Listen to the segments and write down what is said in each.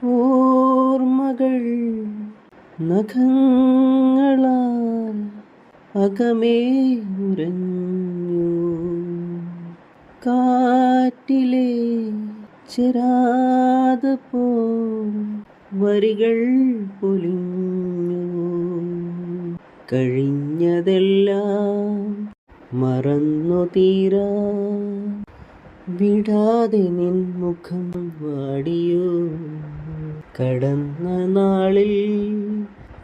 ഓർമ്മകൾ നഖങ്ങളാൽ അകമേ ഉരഞ്ഞു. കാറ്റിലെ ചെരാത പോൽ വരികൾ പൊലിഞ്ഞു. കഴിഞ്ഞതെല്ലാം മറന്നു തീരാ വിടാതെ നിൻ മുഖം വാടിയോ. കടന്ന നാളിൽ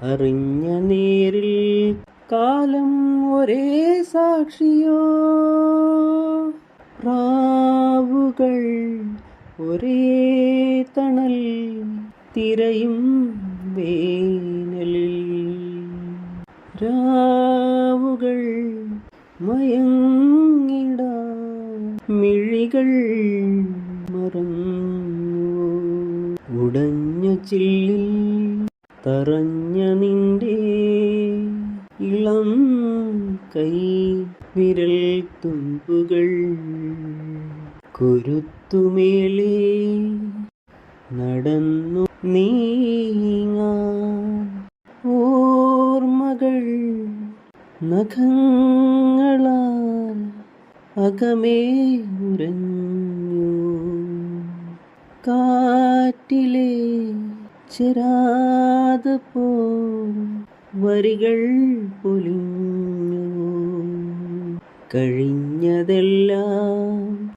അറിഞ്ഞ നേരിൽ കാലം ഒരേ സാക്ഷിയോ. രാവുകൾ ഒരേ തണൽ തിരയും വേനലിൽ. രാവുകൾ മയങ്ങിടാ മിഴികൾ മറന്നു. ഉടഞ്ഞ ചില്ലിൽ തറഞ്ഞ നിന്റെ ഇളം കൈ വിരൽ തുമ്പുകൾ കുരുത്തുമേലേ നടന്നു നീങ്ങാൻ. ഓർമ്മകൾ നഖങ്ങളാൽ അകമേ ഉരഞ്ഞു. കാറ്റിലെ ചെരാത പോൽ വരികൾ പൊലിഞ്ഞു. കഴിഞ്ഞതെല്ലാം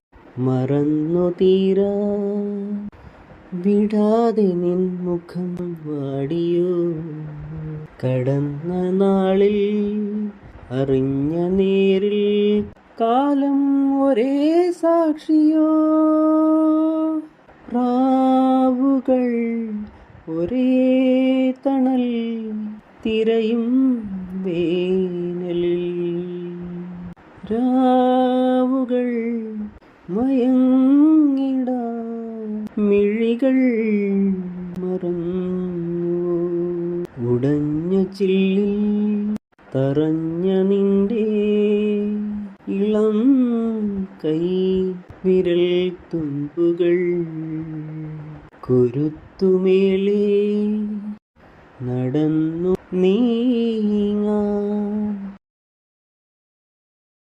മറന്നു തീരാ വിടാതെ നിൻ മുഖം വാടിയോ. കടന്ന നാളിൽ അറിഞ്ഞ നേരിൽ കാലം ഒരേ സാക്ഷിയോ. രാവുകൾ ഒരേ തണൽ തിരയും വേനലിൽ. രാവുകൾ മയങ്ങിടാ മിഴികൾ മറന്നു. ഉടഞ്ഞ ചില്ലിൽ തറഞ്ഞ നിന്റെ ഇളം കൈ വിരൽ തുമ്പുകൾ കുരുത്തുമേലേ നടന്നു നീങ്ങാൻ.